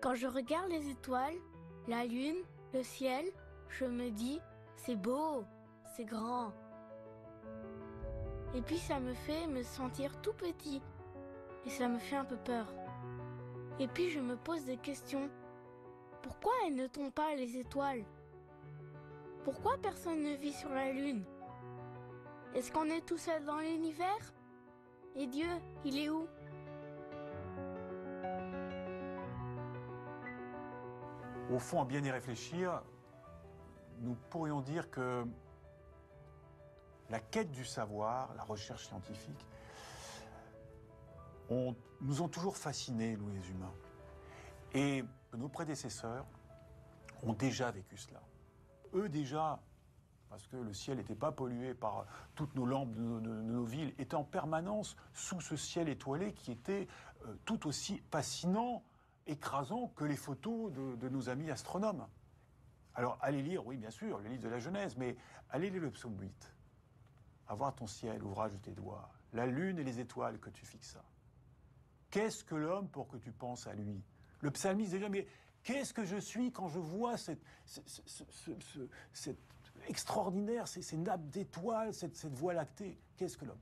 Quand je regarde les étoiles, la lune, le ciel, je me dis, c'est beau, c'est grand. Et puis ça me fait me sentir tout petit. Et ça me fait un peu peur. Et puis je me pose des questions. Pourquoi elles ne tombent pas les étoiles? Pourquoi personne ne vit sur la lune? Est-ce qu'on est tout seul dans l'univers? Et Dieu, il est où? Au fond, à bien y réfléchir, nous pourrions dire que la quête du savoir, la recherche scientifique, nous ont toujours fascinés, nous les humains. Et nos prédécesseurs ont déjà vécu cela. Eux déjà, parce que le ciel n'était pas pollué par toutes nos lampes de nos villes, étaient en permanence sous ce ciel étoilé qui était tout aussi fascinant, écrasant que les photos de nos amis astronomes. Alors allez lire, oui bien sûr, le livre de la Genèse, mais allez lire le psaume 8. Avoir ton ciel, ouvrage de tes doigts, la lune et les étoiles que tu fixas. Qu'est-ce que l'homme pour que tu penses à lui? Le psalmiste déjà, mais qu'est-ce que je suis quand je vois cette extraordinaire, ces nappes d'étoiles, cette voie lactée? Qu'est-ce que l'homme?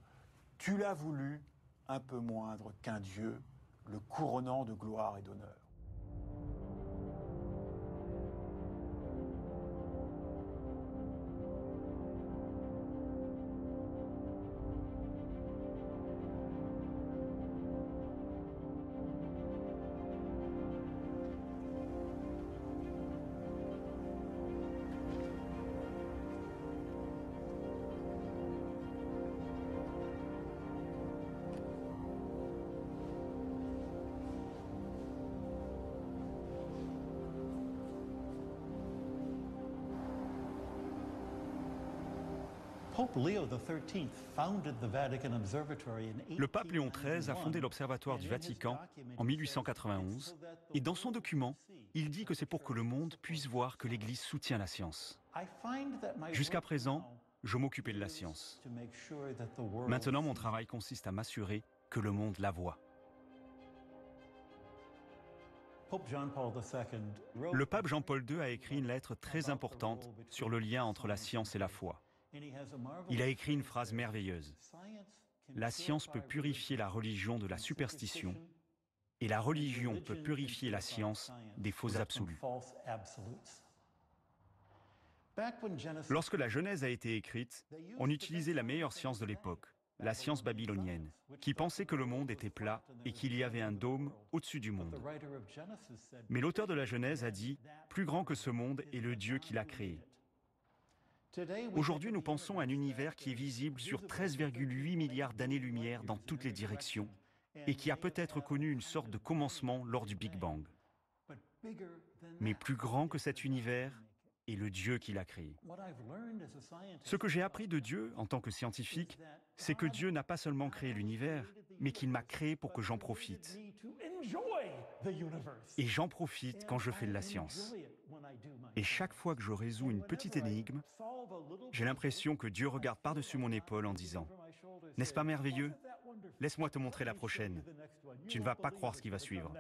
Tu l'as voulu un peu moindre qu'un Dieu, le couronnant de gloire et d'honneur. Le pape Léon XIII a fondé l'Observatoire du Vatican en 1891 et dans son document, il dit que c'est pour que le monde puisse voir que l'Église soutient la science. Jusqu'à présent, je m'occupais de la science. Maintenant, mon travail consiste à m'assurer que le monde la voit. Le pape Jean-Paul II a écrit une lettre très importante sur le lien entre la science et la foi. Il a écrit une phrase merveilleuse. La science peut purifier la religion de la superstition et la religion peut purifier la science des faux absolus. Lorsque la Genèse a été écrite, on utilisait la meilleure science de l'époque, la science babylonienne, qui pensait que le monde était plat et qu'il y avait un dôme au-dessus du monde. Mais l'auteur de la Genèse a dit « Plus grand que ce monde est le Dieu qui l'a créé ». Aujourd'hui, nous pensons à un univers qui est visible sur 13,8 milliards d'années-lumière dans toutes les directions et qui a peut-être connu une sorte de commencement lors du Big Bang. Mais plus grand que cet univers est le Dieu qui l'a créé. Ce que j'ai appris de Dieu en tant que scientifique, c'est que Dieu n'a pas seulement créé l'univers, mais qu'il m'a créé pour que j'en profite. Et j'en profite quand je fais de la science. Et chaque fois que je résous une petite énigme, j'ai l'impression que Dieu regarde par-dessus mon épaule en disant « N'est-ce pas merveilleux? Laisse-moi te montrer la prochaine. Tu ne vas pas croire ce qui va suivre. »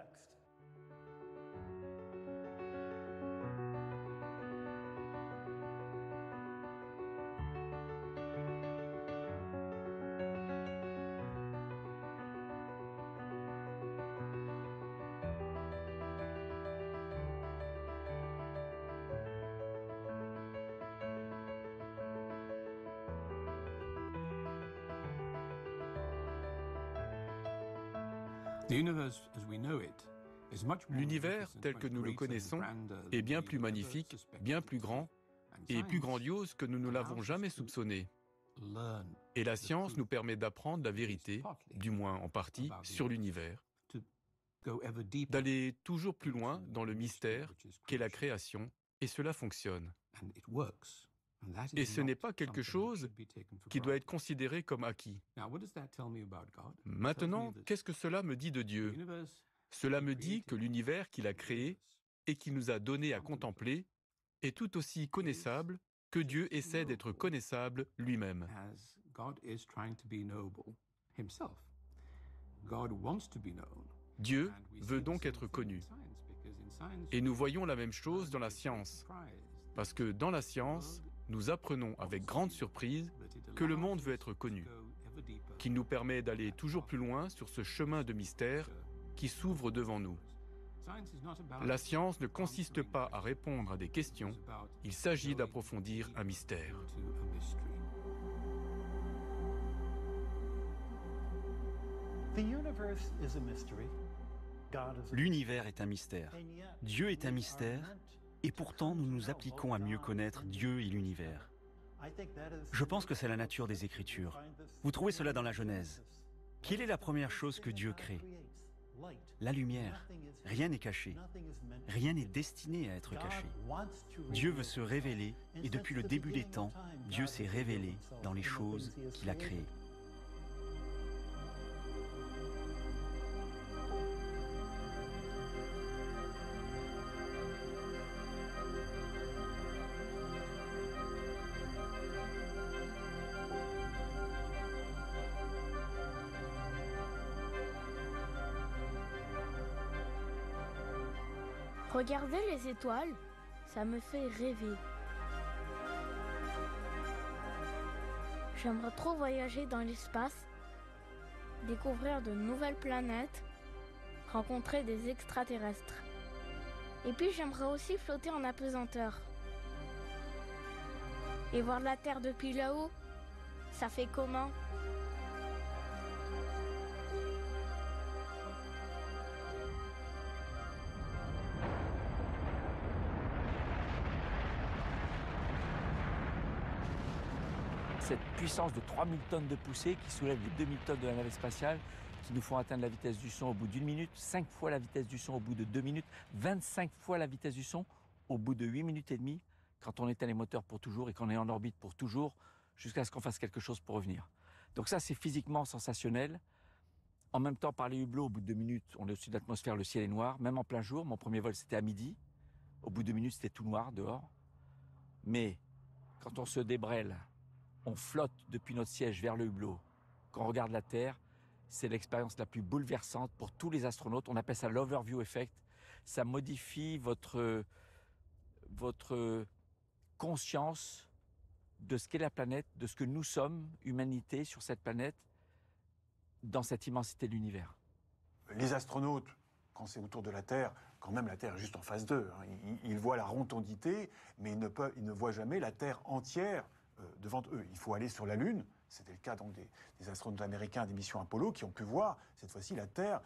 The universe as we know it L'univers tel que nous le connaissons est bien plus magnifique, bien plus grand et plus grandiose que nous ne l'avons jamais soupçonné. Et la science nous permet d'apprendre la vérité, du moins en partie, sur l'univers, d'aller toujours plus loin dans le mystère qu'est la création, et cela fonctionne. Et ce n'est pas quelque chose qui doit être considéré comme acquis. Maintenant, qu'est-ce que cela me dit de Dieu? Cela me dit que l'univers qu'il a créé et qu'il nous a donné à contempler est tout aussi connaissable que Dieu essaie d'être connaissable lui-même. Dieu veut donc être connu. Et nous voyons la même chose dans la science, parce que dans la science, nous apprenons avec grande surprise que le monde veut être connu, qu'il nous permet d'aller toujours plus loin sur ce chemin de mystère qui s'ouvre devant nous. La science ne consiste pas à répondre à des questions, il s'agit d'approfondir un mystère. L'univers est un mystère. Dieu est un mystère, et pourtant nous nous appliquons à mieux connaître Dieu et l'univers. Je pense que c'est la nature des Écritures. Vous trouvez cela dans la Genèse. Quelle est la première chose que Dieu crée? La lumière. Rien n'est caché. Rien n'est destiné à être caché. Dieu veut se révéler, et depuis le début des temps, Dieu s'est révélé dans les choses qu'il a créées. Regarder les étoiles, ça me fait rêver. J'aimerais trop voyager dans l'espace, découvrir de nouvelles planètes, rencontrer des extraterrestres. Et puis j'aimerais aussi flotter en apesanteur. Et voir la Terre depuis là-haut, ça fait comment ? Cette puissance de 3000 tonnes de poussée qui soulève les 2000 tonnes de la navette spatiale, qui nous font atteindre la vitesse du son au bout d'1 minute, 5 fois la vitesse du son au bout de 2 minutes, 25 fois la vitesse du son au bout de 8 minutes et demie, quand on éteint les moteurs pour toujours et qu'on est en orbite pour toujours, jusqu'à ce qu'on fasse quelque chose pour revenir. Donc ça, c'est physiquement sensationnel. En même temps, par les hublots, au bout de 2 minutes, on est au-dessus de l'atmosphère, le ciel est noir, même en plein jour. Mon premier vol, c'était à midi. Au bout de 2 minutes, c'était tout noir dehors. Mais quand on se débrèle, on flotte depuis notre siège vers le hublot. Quand on regarde la Terre, c'est l'expérience la plus bouleversante pour tous les astronautes. On appelle ça l'overview effect. Ça modifie votre conscience de ce qu'est la planète, de ce que nous sommes, humanité, sur cette planète, dans cette immensité de l'univers. Les astronautes, quand c'est autour de la Terre, quand même la Terre est juste en face d'eux. Ils voient la rotondité, mais ils ne voient jamais la Terre entière devant eux. Il faut aller sur la Lune. C'était le cas donc des astronautes américains des missions Apollo qui ont pu voir cette fois-ci la Terre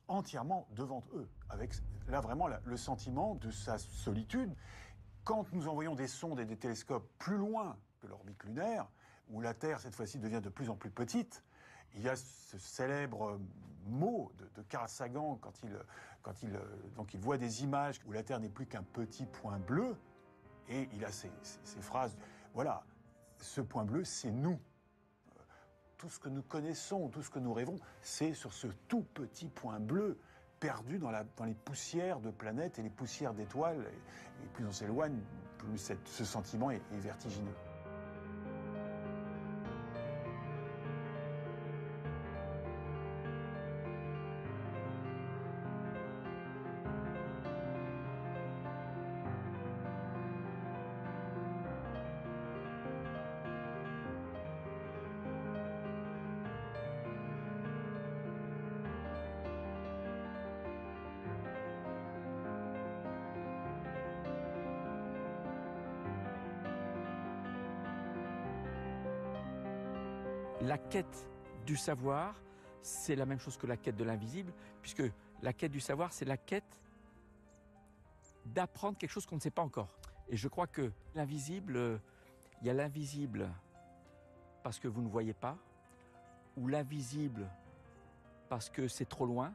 entièrement devant eux, avec là vraiment le sentiment de sa solitude. Quand nous envoyons des sondes et des télescopes plus loin que l'orbite lunaire, où la Terre cette fois-ci devient de plus en plus petite, il y a ce célèbre mot de Carl Sagan quand il voit des images où la Terre n'est plus qu'un petit point bleu, et il a ces phrases. Voilà, ce point bleu, c'est nous. Tout ce que nous connaissons, tout ce que nous rêvons, c'est sur ce tout petit point bleu, perdu dans les poussières de planètes et les poussières d'étoiles. Et plus on s'éloigne, plus ce sentiment est vertigineux. La quête du savoir, c'est la même chose que la quête de l'invisible, puisque La quête du savoir, c'est la quête d'apprendre quelque chose qu'on ne sait pas encore. Et je crois que l'invisible, il y a l'invisible parce que vous ne voyez pas, ou l'invisible parce que c'est trop loin,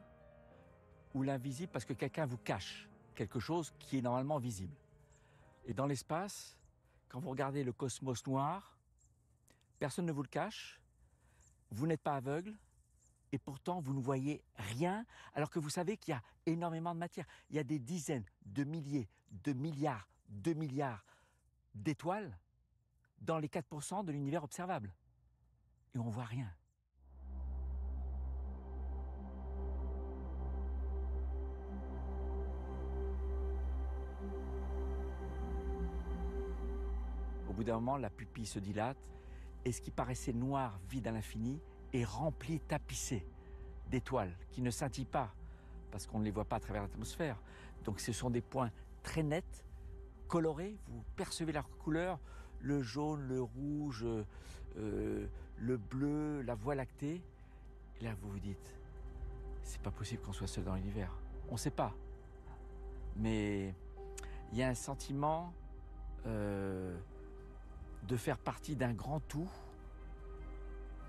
ou l'invisible parce que quelqu'un vous cache quelque chose qui est normalement visible. Et dans l'espace, quand vous regardez le cosmos noir, personne ne vous le cache, vous n'êtes pas aveugle, et pourtant vous ne voyez rien, alors que vous savez qu'il y a énormément de matière. Il y a des dizaines de milliers, de milliards d'étoiles dans les 4% de l'univers observable. Et on ne voit rien. Au bout d'un moment, la pupille se dilate et ce qui paraissait noir, vide à l'infini, est rempli, tapissé d'étoiles qui ne scintillent pas parce qu'on ne les voit pas à travers l'atmosphère. Donc ce sont des points très nets, colorés, vous percevez leur couleur, le jaune, le rouge, le bleu, la voie lactée. Et là vous vous dites, c'est pas possible qu'on soit seul dans l'univers. On ne sait pas. Mais il y a un sentiment de faire partie d'un grand tout.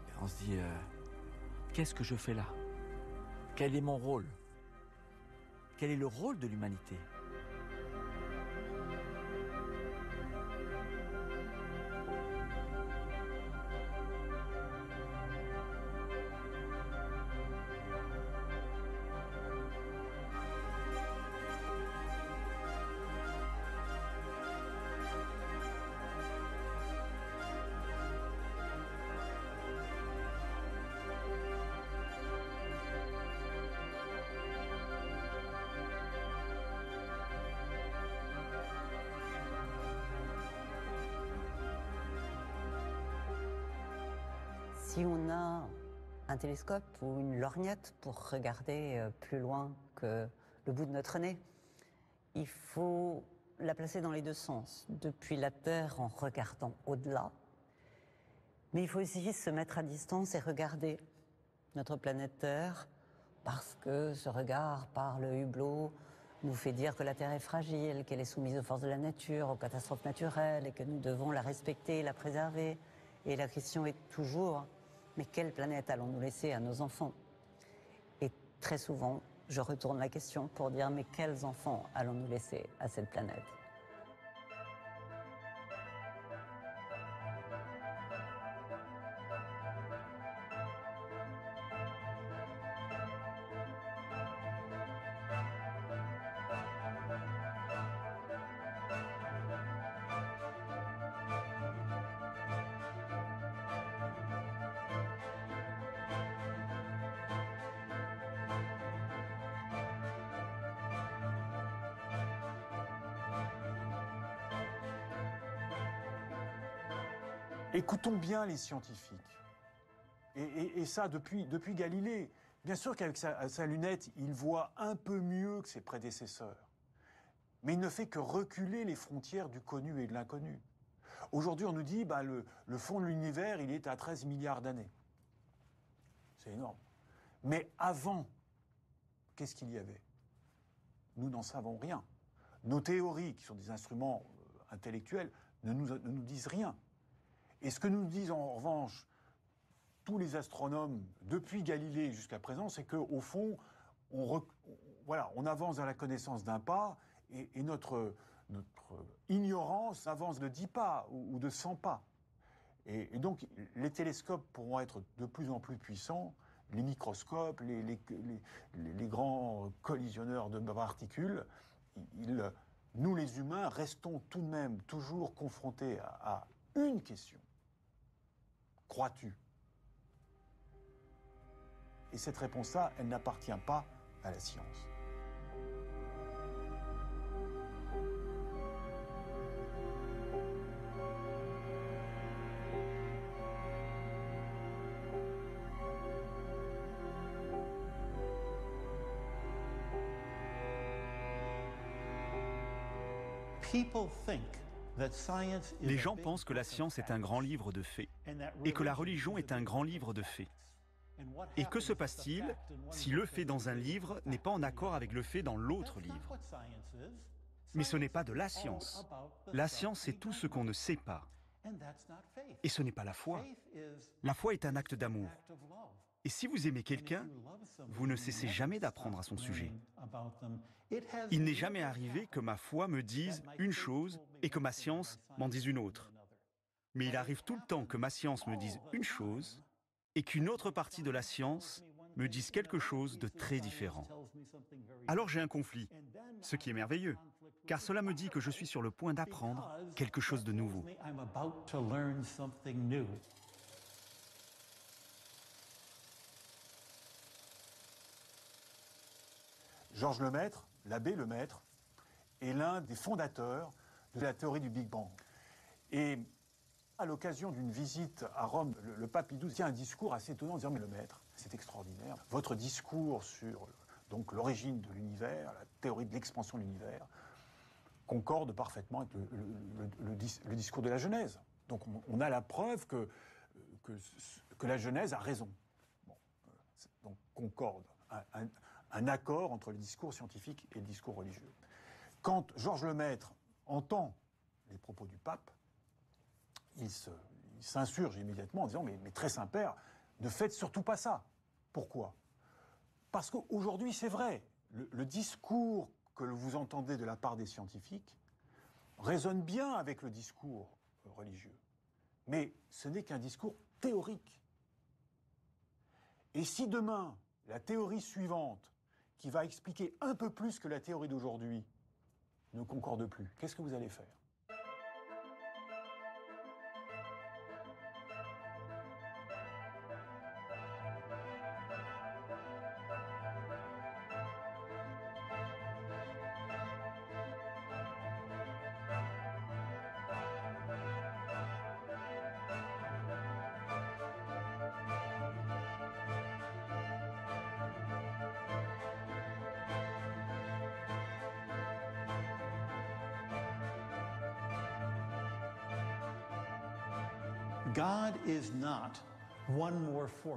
Et on se dit, qu'est-ce que je fais là? Quel est mon rôle? Quel est le rôle de l'humanité? Si on a un télescope ou une lorgnette pour regarder plus loin que le bout de notre nez, il faut la placer dans les deux sens, depuis la Terre en regardant au-delà. Mais il faut aussi se mettre à distance et regarder notre planète Terre, parce que ce regard par le hublot nous fait dire que la Terre est fragile, qu'elle est soumise aux forces de la nature, aux catastrophes naturelles, et que nous devons la respecter, la préserver. Et la question est toujours, mais quelle planète allons-nous laisser à nos enfants? Et très souvent, je retourne la question pour dire, mais quels enfants allons-nous laisser à cette planète? Écoutons bien les scientifiques. Et ça, depuis Galilée. Bien sûr qu'avec sa lunette, il voit un peu mieux que ses prédécesseurs. Mais il ne fait que reculer les frontières du connu et de l'inconnu. Aujourd'hui, on nous dit que le fond de l'univers, il est à 13 milliards d'années. C'est énorme. Mais avant, qu'est-ce qu'il y avait? Nous n'en savons rien. Nos théories, qui sont des instruments intellectuels, ne nous disent rien. Et ce que nous disent en revanche tous les astronomes depuis Galilée jusqu'à présent, c'est qu'au fond, on avance à la connaissance d'un pas et notre ignorance avance de 10 pas ou de 100 pas. Et donc les télescopes pourront être de plus en plus puissants, les microscopes, les grands collisionneurs de particules, nous les humains restons tout de même toujours confrontés à une question. Crois-tu? Et cette réponse-là, elle n'appartient pas à la science. Les gens pensent que la science est un grand livre de faits et que la religion est un grand livre de faits. Et que se passe-t-il si le fait dans un livre n'est pas en accord avec le fait dans l'autre livre? Mais ce n'est pas de la science. La science, c'est tout ce qu'on ne sait pas. Et ce n'est pas la foi. La foi est un acte d'amour. Et si vous aimez quelqu'un, vous ne cessez jamais d'apprendre à son sujet. Il n'est jamais arrivé que ma foi me dise une chose et que ma science m'en dise une autre. Mais il arrive tout le temps que ma science me dise une chose et qu'une autre partie de la science me dise quelque chose de très différent. Alors j'ai un conflit, ce qui est merveilleux, car cela me dit que je suis sur le point d'apprendre quelque chose de nouveau. Georges Lemaître, l'abbé Lemaître, est l'un des fondateurs de la théorie du Big Bang. Et à l'occasion d'une visite à Rome, le pape Pie XII tient un discours assez étonnant en disant « Mais Lemaître, c'est extraordinaire. Votre discours sur donc, l'origine de l'univers, la théorie de l'expansion de l'univers, concorde parfaitement avec le discours de la Genèse. Donc on a la preuve que la Genèse a raison. Bon, donc concorde. Un accord entre le discours scientifique et le discours religieux. Quand Georges Lemaître entend les propos du pape, il s'insurge immédiatement en disant « Mais très Saint-Père, ne faites surtout pas ça. » Pourquoi? Parce qu'aujourd'hui, c'est vrai, le discours que vous entendez de la part des scientifiques résonne bien avec le discours religieux. Mais ce n'est qu'un discours théorique. Et si demain, la théorie suivante, qui va expliquer un peu plus que la théorie d'aujourd'hui, ne concorde plus, qu'est-ce que vous allez faire?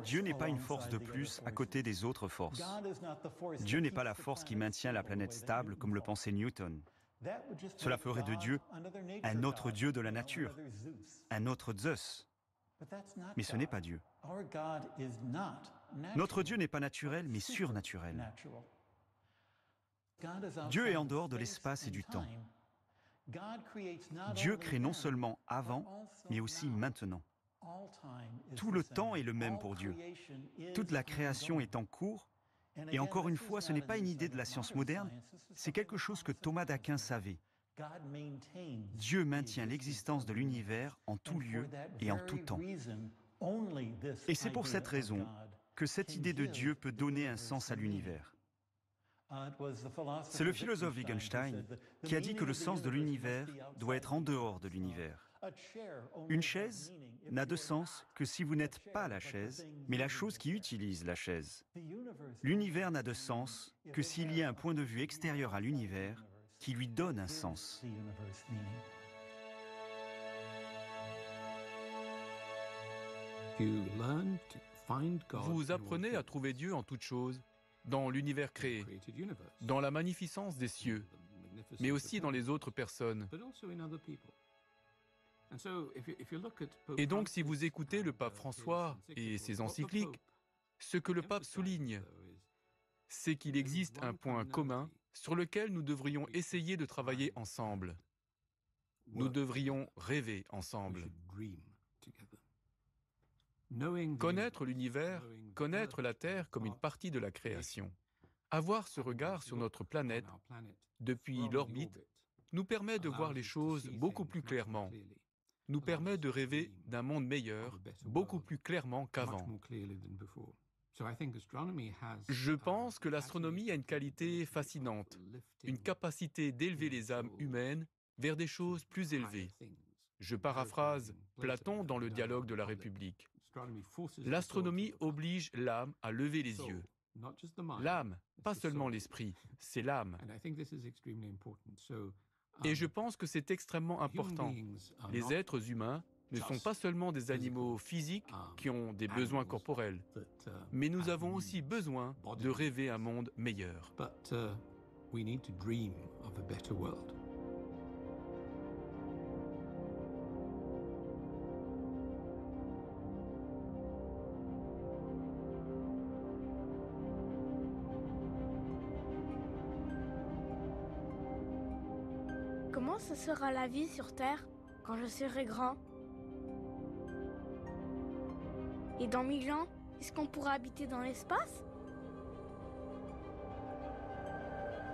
Dieu n'est pas une force de plus à côté des autres forces. Dieu n'est pas la force qui maintient la planète stable comme le pensait Newton. Cela ferait de Dieu un autre Dieu de la nature, un autre Zeus. Mais ce n'est pas Dieu. Notre Dieu n'est pas naturel, mais surnaturel. Dieu est en dehors de l'espace et du temps. Dieu crée non seulement avant, mais aussi maintenant. Tout le temps est le même pour Dieu. Toute la création est en cours. Et encore une fois, ce n'est pas une idée de la science moderne, c'est quelque chose que Thomas d'Aquin savait. Dieu maintient l'existence de l'univers en tout lieu et en tout temps. Et c'est pour cette raison que cette idée de Dieu peut donner un sens à l'univers. C'est le philosophe Wittgenstein qui a dit que le sens de l'univers doit être en dehors de l'univers. Une chaise n'a de sens que si vous n'êtes pas la chaise, mais la chose qui utilise la chaise. L'univers n'a de sens que s'il y a un point de vue extérieur à l'univers qui lui donne un sens. Vous apprenez à trouver Dieu en toutes choses, dans l'univers créé, dans la magnificence des cieux, mais aussi dans les autres personnes. Et donc, si vous écoutez le pape François et ses encycliques, ce que le pape souligne, c'est qu'il existe un point commun sur lequel nous devrions essayer de travailler ensemble. Nous devrions rêver ensemble. Connaître l'univers, connaître la Terre comme une partie de la création, avoir ce regard sur notre planète depuis l'orbite nous permet de voir les choses beaucoup plus clairement, nous permet de rêver d'un monde meilleur beaucoup plus clairement qu'avant. Je pense que l'astronomie a une qualité fascinante, une capacité d'élever les âmes humaines vers des choses plus élevées. Je paraphrase Platon dans le dialogue de la République. L'astronomie oblige l'âme à lever les yeux. L'âme, pas seulement l'esprit, c'est l'âme. Et je pense que c'est extrêmement important. Les êtres humains ne sont pas seulement des animaux physiques qui ont des besoins corporels, mais nous avons aussi besoin de rêver un monde meilleur. Comment ce sera la vie sur Terre quand je serai grand? Et dans 1000 ans, est-ce qu'on pourra habiter dans l'espace?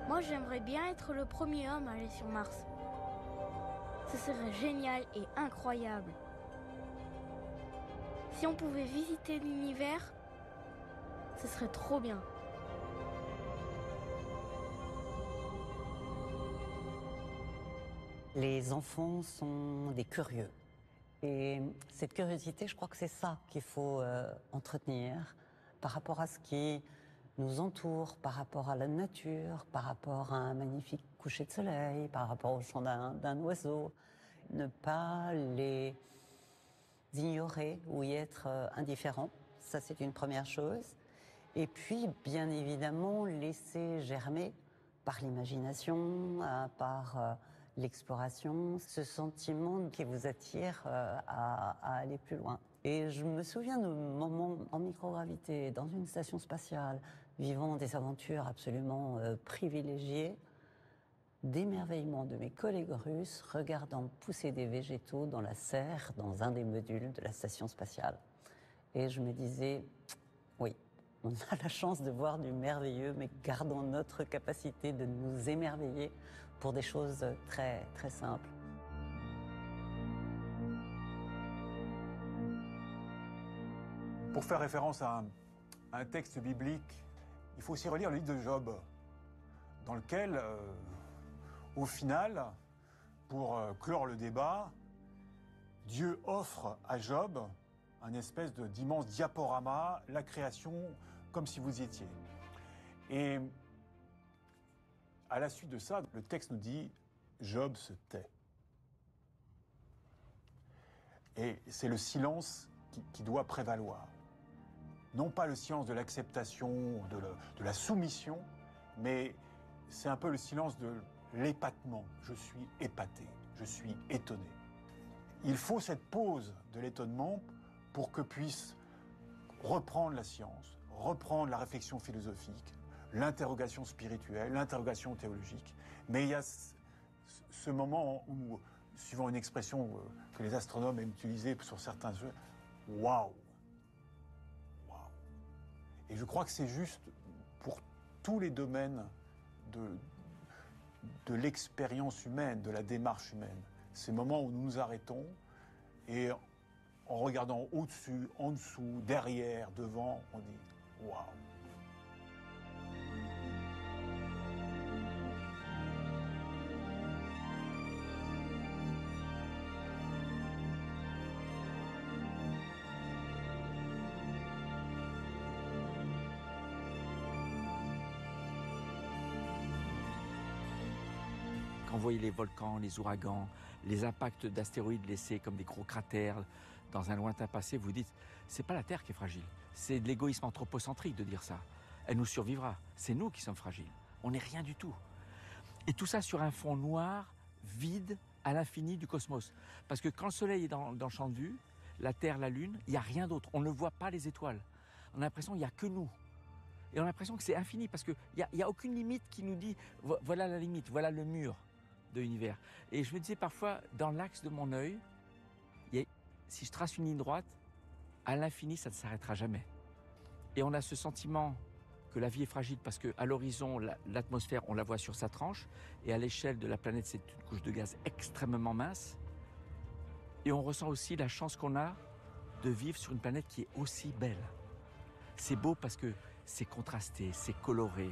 Moi, j'aimerais bien être le premier homme à aller sur Mars. Ce serait génial et incroyable. Si on pouvait visiter l'univers, ce serait trop bien. Les enfants sont des curieux. Et cette curiosité, je crois que c'est ça qu'il faut entretenir par rapport à ce qui nous entoure, par rapport à la nature, par rapport à un magnifique coucher de soleil, par rapport au chant d'un oiseau. Ne pas les ignorer ou y être indifférent, ça c'est une première chose. Et puis, bien évidemment, laisser germer par l'imagination, par l'exploration, ce sentiment qui vous attire à aller plus loin. Et je me souviens de moments en microgravité, dans une station spatiale, vivant des aventures absolument privilégiées, d'émerveillement de mes collègues russes regardant pousser des végétaux dans la serre, dans un des modules de la station spatiale. Et je me disais, oui, on a la chance de voir du merveilleux, mais gardons notre capacité de nous émerveiller pour des choses très, très simples. Pour faire référence à un texte biblique, il faut aussi relire le livre de Job, dans lequel, au final, pour clore le débat, Dieu offre à Job un espèce d'immense diaporama, la création, comme si vous y étiez. Et à la suite de ça, le texte nous dit « Job se tait ». Et c'est le silence qui doit prévaloir. Non pas le silence de l'acceptation, de la soumission, mais c'est un peu le silence de l'épatement. Je suis épaté, je suis étonné. Il faut cette pause de l'étonnement pour que puisse reprendre la science, reprendre la réflexion philosophique, l'interrogation spirituelle, l'interrogation théologique. Mais il y a ce moment où, suivant une expression que les astronomes aiment utiliser sur certains jeux, waouh! Waouh! Et je crois que c'est juste pour tous les domaines de l'expérience humaine, de la démarche humaine. Ces moments où nous nous arrêtons et en regardant au-dessus, en dessous, derrière, devant, on dit « waouh ». Quand vous voyez les volcans, les ouragans, les impacts d'astéroïdes laissés comme des gros cratères dans un lointain passé, vous dites, c'est pas la Terre qui est fragile. C'est de l'égoïsme anthropocentrique de dire ça. Elle nous survivra. C'est nous qui sommes fragiles. On n'est rien du tout. Et tout ça sur un fond noir, vide, à l'infini du cosmos. Parce que quand le Soleil est dans le champ de vue, la Terre, la Lune, il n'y a rien d'autre. On ne voit pas les étoiles. On a l'impression qu'il n'y a que nous. Et on a l'impression que c'est infini parce qu'il n'y a aucune limite qui nous dit, voilà la limite, voilà le mur de l'univers. Et je me disais parfois, dans l'axe de mon œil, si je trace une ligne droite, à l'infini, ça ne s'arrêtera jamais. Et on a ce sentiment que la vie est fragile parce qu'à l'horizon, l'atmosphère, on la voit sur sa tranche, et à l'échelle de la planète, c'est une couche de gaz extrêmement mince. Et on ressent aussi la chance qu'on a de vivre sur une planète qui est aussi belle. C'est beau parce que c'est contrasté, c'est coloré,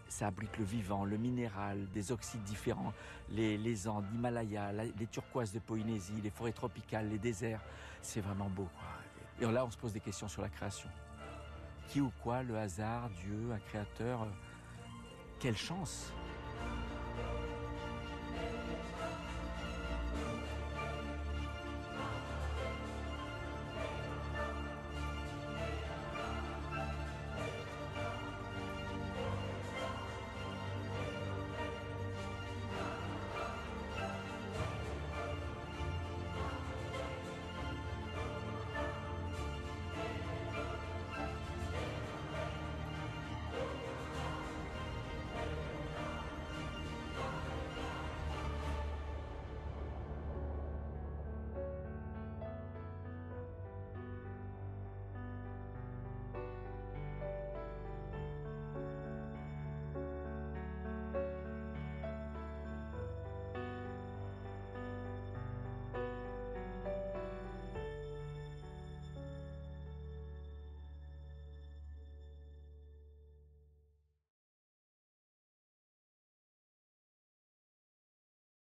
ça abrite le vivant, le minéral, des oxydes différents, les Andes, l'Himalaya, les turquoises de Polynésie, les forêts tropicales, les déserts. C'est vraiment beau, quoi. Et là, on se pose des questions sur la création. Qui ou quoi, le hasard, Dieu, un créateur, quelle chance!